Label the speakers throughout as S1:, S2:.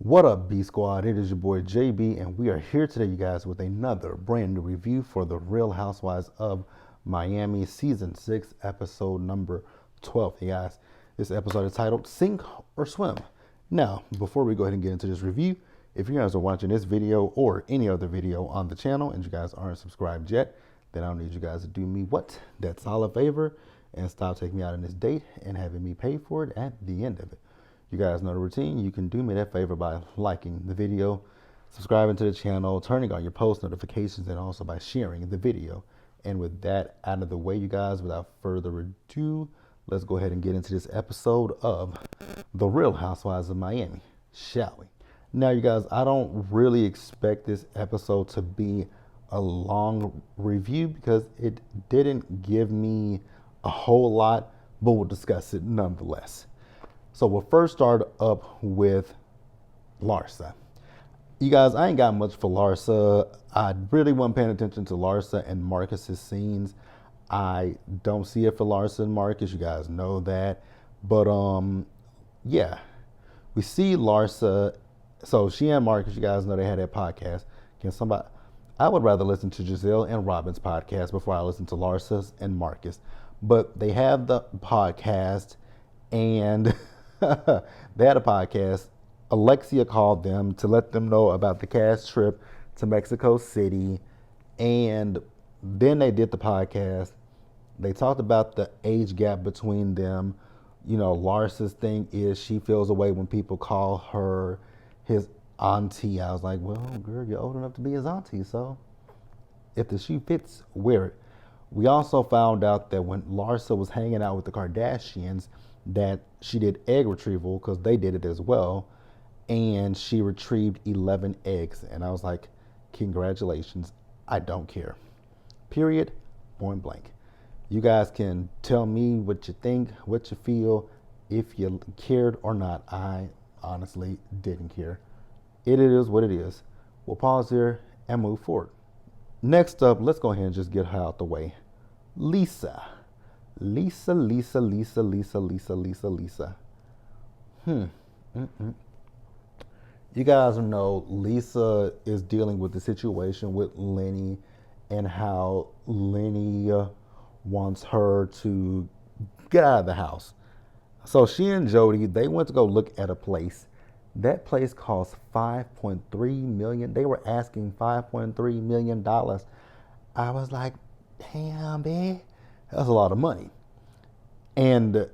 S1: What up, B Squad? It is your boy JB, and we are here today, you guys, with another brand new review for The Real Housewives of Miami, Season 6, Episode number 12. Hey, guys, this episode is titled Sink or Swim. Now, before we go ahead and get into this review, if you guys are watching this video or any other video on the channel and you guys aren't subscribed yet, then I don't need you guys to do me what? That solid favor and stop taking me out on this date and having me pay for it at the end of it. You guys know the routine. You can do me that favor by liking the video, subscribing to the channel, turning on your post notifications, and also by sharing the video. And with that out of the way, you guys, without further ado, let's go ahead and get into this episode of The Real Housewives of Miami, shall we? Now, you guys, I don't really expect this episode to be a long review because it didn't give me a whole lot, but we'll discuss it nonetheless. So we'll first start up with Larsa. You guys, I ain't got much for Larsa. I really wasn't paying attention to Larsa and Marcus's scenes. I don't see it for Larsa and Marcus. You guys know that. But yeah, we see Larsa. So she and Marcus, you guys know they had that podcast. Can somebody? I would rather listen to Giselle and Robin's podcast before I listen to Larsa's and Marcus. But they have the podcast, and they had a podcast. Alexia called them to let them know about the cast trip to Mexico City. And then they did the podcast. They talked about the age gap between them. You know, Larsa's thing is she feels away when people call her his auntie. I was like, well, girl, you're old enough to be his auntie. So if the shoe fits, wear it. We also found out that when Larsa was hanging out with the Kardashians, that she did egg retrieval because they did it as well, and she retrieved 11 eggs. And I was like, congratulations, I don't care. Period, point blank. You guys can tell me what you think, what you feel, if you cared or not. I honestly didn't care. It is what it is. We'll pause here and move forward. Next up, let's go ahead and just get her out the way. Lisa. Lisa. You guys know Lisa is dealing with the situation with Lenny and how Lenny wants her to get out of the house. So she and Jody, they went to go look at a place. That place cost $5.3 million. They were asking $5.3 million. I was like, damn, man, that's a lot of money. And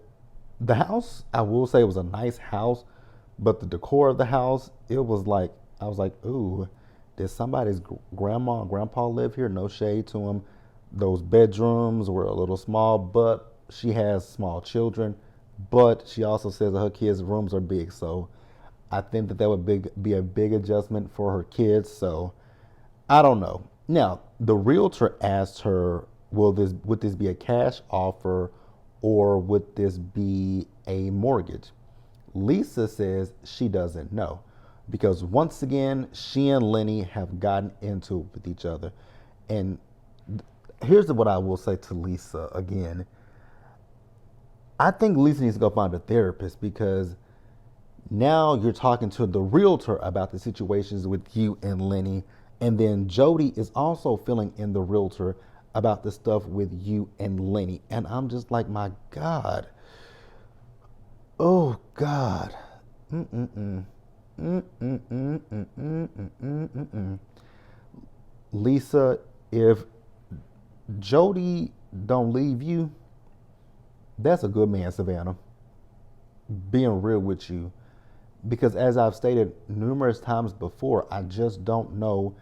S1: the house, I will say, was a nice house, but the decor of the house, it was like, I was like, ooh, did somebody's grandma and grandpa live here? No shade to them. Those bedrooms were a little small, but she has small children. But she also says that her kids' rooms are big, so I think that would be a big adjustment for her kids. So I don't know. Now, the realtor asked her, would this be a cash offer or would this be a mortgage? Lisa says she doesn't know because once again, she and Lenny have gotten into it with each other. And here's what I will say to Lisa again. I think Lisa needs to go find a therapist because now you're talking to the realtor about the situations with you and Lenny. And then Jody is also filling in the realtor about the stuff with you and Lenny. And I'm just like, my God. Oh, God. Lisa, if Jody don't leave you, that's a good man, Savannah. Being real with you. Because as I've stated numerous times before, I just don't know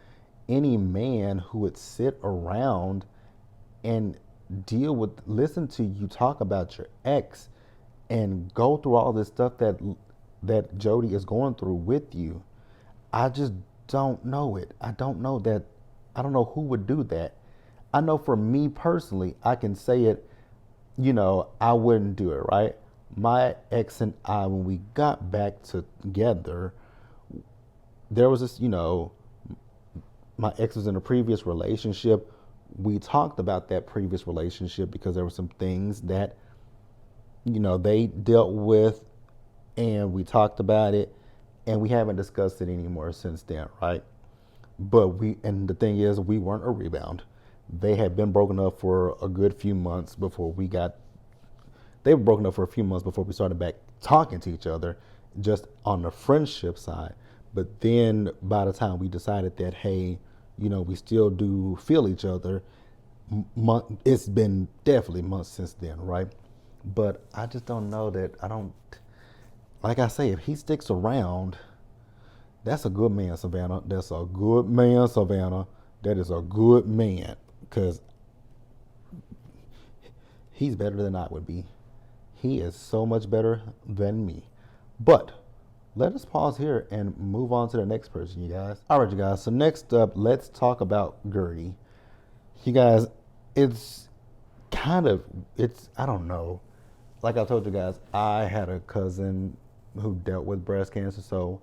S1: any man who would sit around and listen to you talk about your ex and go through all this stuff that Jody is going through with you. I just don't know it. I don't know who would do that. I know for me personally, I can say it, I wouldn't do it, right? My ex and I, when we got back together, there was this, my ex was in a previous relationship. We talked about that previous relationship because there were some things that, they dealt with and we talked about it. and we haven't discussed it anymore since then, right? But and the thing is, we weren't a rebound. They had been broken up for a good few months before we got. They were broken up for a few months before we started back talking to each other, just on the friendship side. But then by the time we decided that, hey, we still do feel each other, it's been definitely months since then, right? But I just don't know that I don't. Like I say, if he sticks around, that's a good man, Savannah. That's a good man, Savannah. That is a good man. Because he's better than I would be. He is so much better than me. But let us pause here and move on to the next person, you guys. All right, you guys. So next up, let's talk about Gertie. You guys, it's I don't know. Like I told you guys, I had a cousin who dealt with breast cancer, so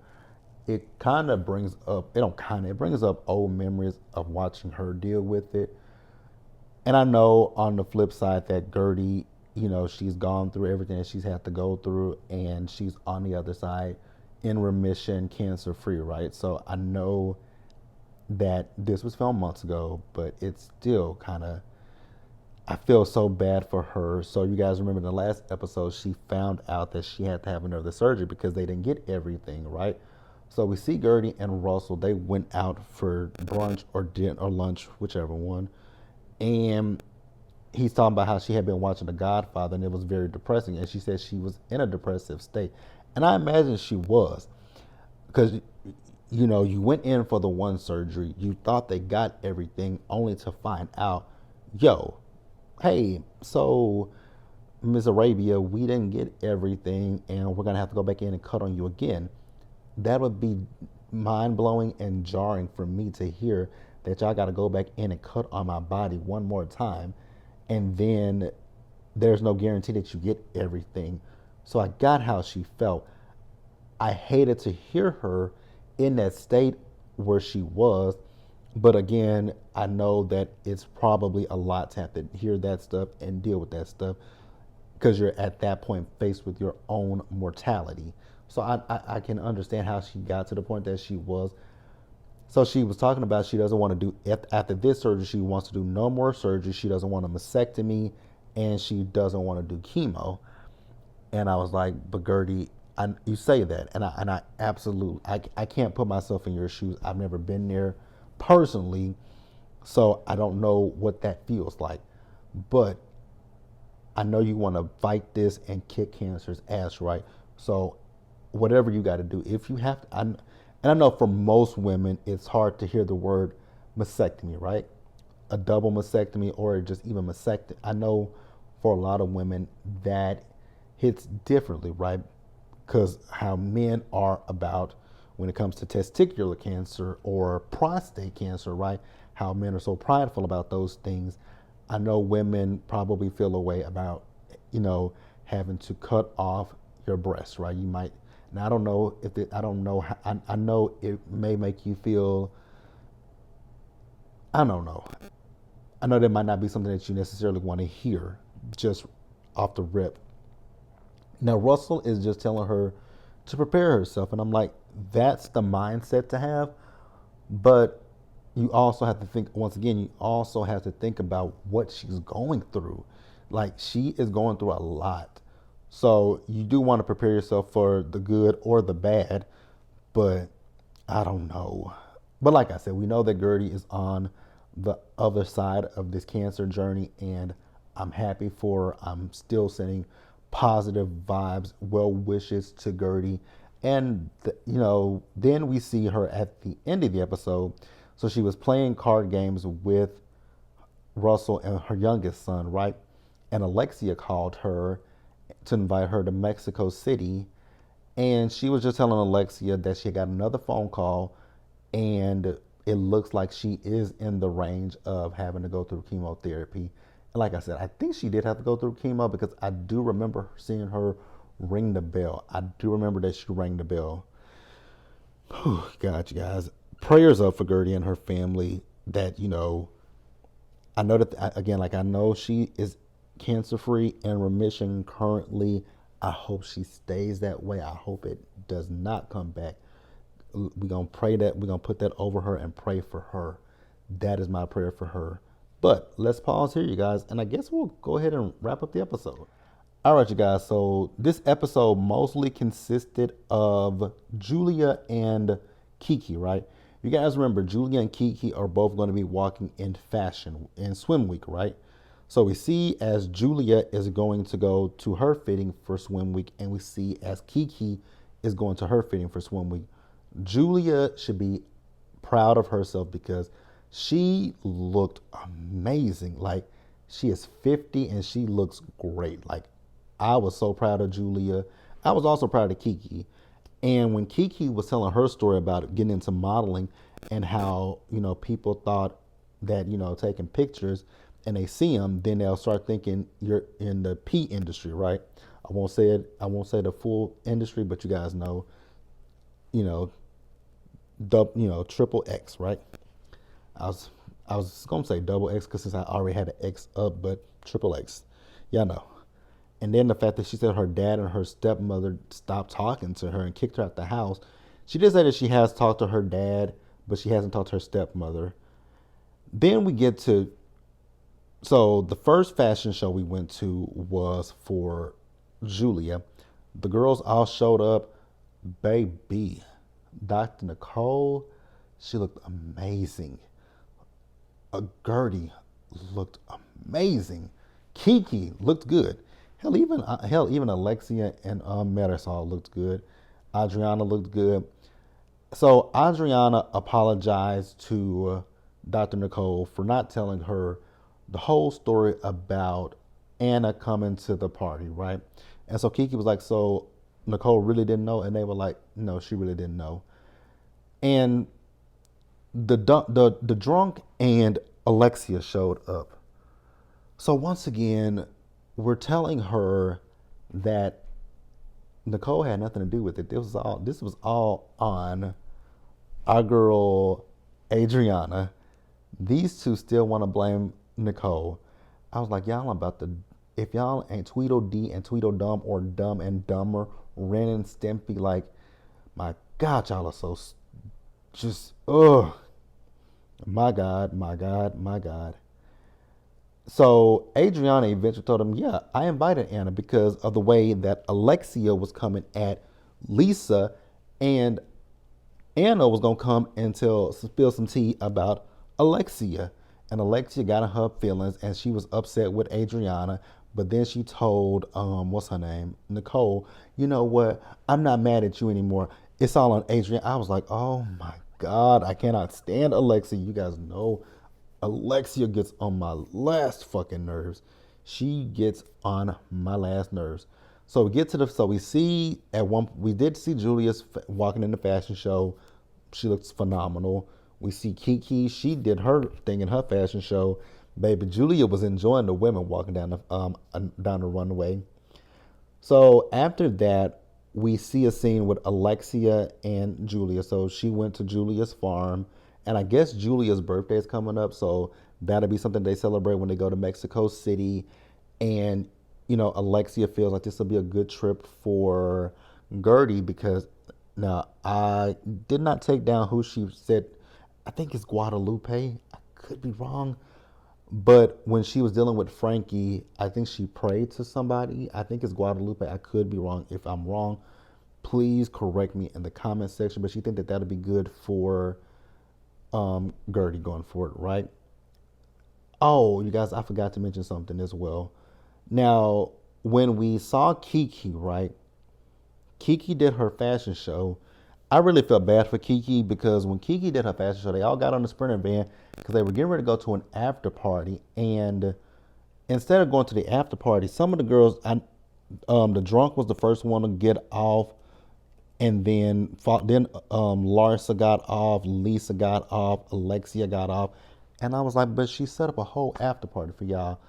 S1: it kind of brings up, it brings up old memories of watching her deal with it. And I know on the flip side that Gertie, she's gone through everything that she's had to go through, and she's on the other side in remission, cancer free, right? So I know that this was filmed months ago, but it's still kind of, I feel so bad for her. So you guys remember in the last episode, she found out that she had to have another surgery because they didn't get everything, right? So we see Gertie and Russell, they went out for brunch or dinner or lunch, whichever one. And he's talking about how she had been watching The Godfather and it was very depressing. And she said she was in a depressive state. And I imagine she was, because, you went in for the one surgery, you thought they got everything, only to find out, yo, hey, so Miss Arabia, we didn't get everything and we're going to have to go back in and cut on you again. That would be mind blowing and jarring for me to hear that y'all got to go back in and cut on my body one more time. And then there's no guarantee that you get everything. So I got how she felt. I hated to hear her in that state where she was. But again, I know that it's probably a lot to have to hear that stuff and deal with that stuff because you're at that point faced with your own mortality. So I can understand how she got to the point that she was. So she was talking about she doesn't want to do, after this surgery, she wants to do no more surgery. She doesn't want a mastectomy and she doesn't want to do chemo. And I was like, but Gertie, you say that. And I absolutely, I can't put myself in your shoes. I've never been there personally, so I don't know what that feels like. But I know you want to fight this and kick cancer's ass, right? So whatever you got to do, if you have to, and I know for most women, it's hard to hear the word mastectomy, right? A double mastectomy or just even mastectomy. I know for a lot of women that hits differently, right? Because how men are about when it comes to testicular cancer or prostate cancer, right? How men are so prideful about those things. I know women probably feel a way about, having to cut off your breast, right? You might, and I don't know if it, I don't know, I know it may make you feel, I don't know. I know that might not be something that you necessarily want to hear just off the rip. Now, Russell is just telling her to prepare herself. And I'm like, that's the mindset to have. But you also have to think, once again, you also have to think about what she's going through. Like, she is going through a lot. So you do want to prepare yourself for the good or the bad. But I don't know. But like I said, we know that Gertie is on the other side of this cancer journey. And I'm happy for her. I'm still sending positive vibes, well wishes to Gertie. And, then we see her at the end of the episode. So she was playing card games with Russell and her youngest son, right? And Alexia called her to invite her to Mexico City. And she was just telling Alexia that she got another phone call and it looks like she is in the range of having to go through chemotherapy. And like I said, I think she did have to go through chemo because I do remember seeing her ring the bell. I do remember that she rang the bell. Whew, God, you guys. Prayers up for Gertie and her family that, I know that, again, like I know she is cancer-free and remission currently. I hope she stays that way. I hope it does not come back. We're going to pray that, we're going to put that over her and pray for her. That is my prayer for her. But let's pause here, you guys, and I guess we'll go ahead and wrap up the episode. All right, you guys. So this episode mostly consisted of Julia and Kiki, right? You guys remember Julia and Kiki are both going to be walking in fashion in swim week, right? So we see as Julia is going to go to her fitting for swim week, and we see as Kiki is going to her fitting for swim week. Julia should be proud of herself because she looked amazing. Like, she is 50 and she looks great. Like, I was so proud of Julia. I was also proud of Kiki. And when Kiki was telling her story about getting into modeling and how, people thought that, taking pictures and they see them, then they'll start thinking you're in the P industry, right? I won't say it. I won't say the full industry, but you guys know, you know, triple X, right? I was gonna say double X because since I already had an X up, but triple X, y'all know. And then the fact that she said her dad and her stepmother stopped talking to her and kicked her out the house. She did say that she has talked to her dad, but she hasn't talked to her stepmother. Then we get to, so the first fashion show we went to was for Julia. The girls all showed up. Baby, Dr. Nicole, she looked amazing. Gertie looked amazing. Kiki looked good. Hell, even Alexia and Marisol looked good. Adriana looked good. So Adriana apologized to Dr. Nicole for not telling her the whole story about Anna coming to the party, right? And so Kiki was like, so Nicole really didn't know, and they were like, no, she really didn't know. And the drunk and Alexia showed up. So once again, we're telling her that Nicole had nothing to do with it. This was all on our girl Adriana. These two still want to blame Nicole. I was like, y'all about to, if y'all ain't Tweedledee and Tweedledum or Dumb and Dumber, Ren and Stimpy, like, my God, y'all are so just, ugh. My God, my God, my God. So Adriana eventually told him, yeah, I invited Anna because of the way that Alexia was coming at Lisa, and Anna was going to come and spill some tea about Alexia. And Alexia got in her feelings and she was upset with Adriana. But then she told, what's her name? Nicole, you know what? I'm not mad at you anymore. It's all on Adriana. I was like, oh my God, I cannot stand Alexia. You guys know Alexia gets on my last fucking nerves. She gets on my last nerves. So we did see Julia's walking in the fashion show. She looks phenomenal. We see Kiki. She did her thing in her fashion show. Baby, Julia was enjoying the women walking down the runway. So after that, we see a scene with Alexia and Julia. So she went to Julia's farm, and I guess Julia's birthday is coming up. So that'll be something they celebrate when they go to Mexico City. And, Alexia feels like this will be a good trip for Gertie because now I did not take down who she said. I think it's Guadalupe. I could be wrong. But when she was dealing with Frankie, I think she prayed to somebody. I think it's Guadalupe. I could be wrong. If I'm wrong, please correct me in the comment section. But she think that that'll be good for Gertie going forward, right? Oh, you guys, I forgot to mention something as well. Now, when we saw Kiki, right? Kiki did her fashion show. I really felt bad for Kiki because when Kiki did her fashion show, they all got on the Sprinter van because they were getting ready to go to an after party. And instead of going to the after party, some of the girls, the drunk was the first one to get off. And then Larsa got off, Lisa got off, Alexia got off. And I was like, but she set up a whole after party for y'all.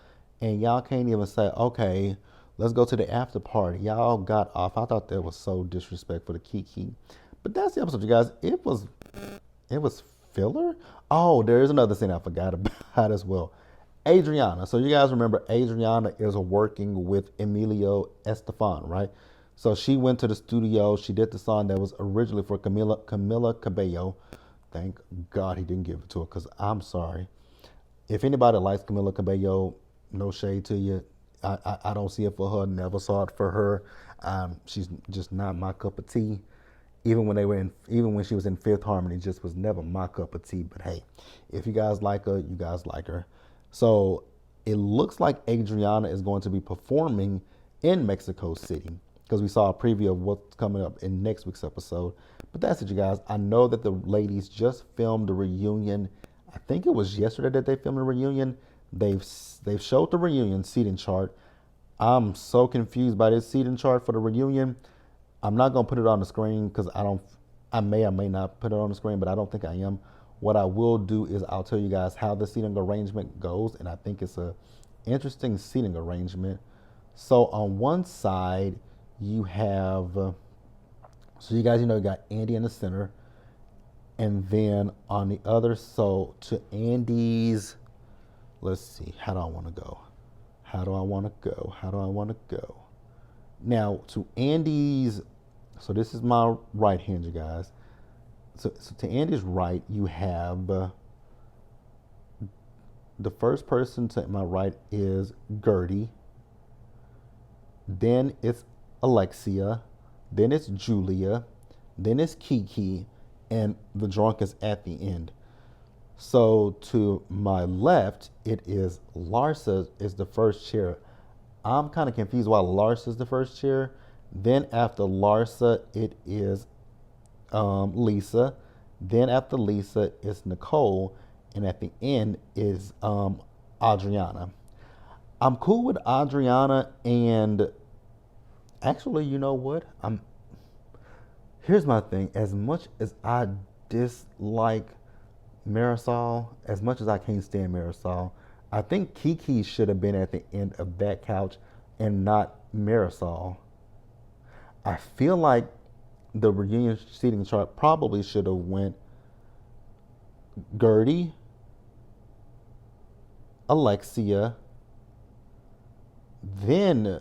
S1: And y'all can't even say, okay, let's go to the after party. Y'all got off. I thought that was so disrespectful to Kiki. But that's the episode, you guys. It was filler. Oh, there is another thing I forgot about as well. Adriana. So you guys remember Adriana is working with Emilio Estefan, right? So she went to the studio. She did the song that was originally for Camila Cabello. Thank God he didn't give it to her, because I'm sorry. If anybody likes Camila Cabello, no shade to you. I don't see it for her. Never saw it for her. She's just not my cup of tea. Even when she was in Fifth Harmony, just was never my cup of tea. But hey, if you guys like her, you guys like her. So it looks like Adriana is going to be performing in Mexico City, because we saw a preview of what's coming up in next week's episode. But that's it, you guys. I know that the ladies just filmed a reunion. I think it was yesterday that they filmed a reunion. They've showed the reunion seating chart. I'm so confused by this seating chart for the reunion. I'm not gonna put it on the screen because I may or may not put it on the screen, but I don't think I am. What I will do is I'll tell you guys how the seating arrangement goes, and I think it's a interesting seating arrangement. So on one side you have, so you guys, you got Andy in the center, and then on the other, so to Andy's, let's see, how do I want to go? How do I want to go? How do I want to go? Now to Andy's, so this is my right hand, you guys. So to Andy's right, you have the first person to my right is Gertie. Then it's Alexia. Then it's Julia. Then it's Kiki. And the drunk is at the end. So to my left, it is Larsa is the first chair. I'm kind of confused why Larsa is the first chair. Then after Larsa, it is Lisa. Then after Lisa, it's Nicole. And at the end is Adriana. I'm cool with Adriana, and actually, you know what? Here's my thing. As much as I dislike Marisol, as much as I can't stand Marisol, I think Kiki should have been at the end of that couch and not Marisol. I feel like the reunion seating chart probably should have went Gertie, Alexia, then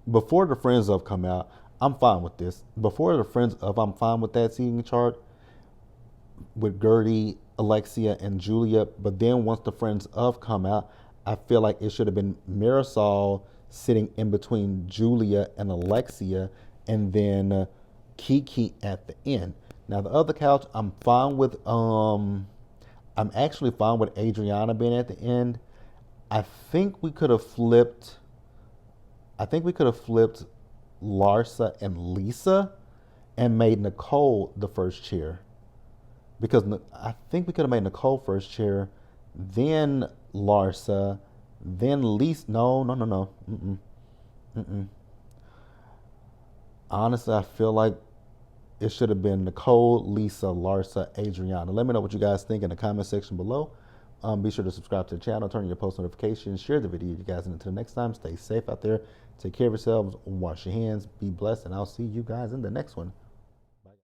S1: before the Friends of come out, I'm fine with this. Before the Friends of, I'm fine with that seating chart with Gertie, Alexia, and Julia. But then once the Friends of come out, I feel like it should have been Marisol sitting in between Julia and Alexia, and then Kiki at the end. Now the other couch, I'm fine with. I'm actually fine with Adriana being at the end. I think we could have flipped. Larsa and Lisa and made Nicole the first chair, because I think we could have made Nicole first chair, then Larsa, then Lisa. No. Honestly, I feel like it should have been Nicole, Lisa, Larsa, Adriana. Let me know what you guys think in the comment section below. Be sure to subscribe to the channel, turn on your post notifications, share the video, you guys. And until next time, stay safe out there. Take care of yourselves, wash your hands, be blessed, and I'll see you guys in the next one.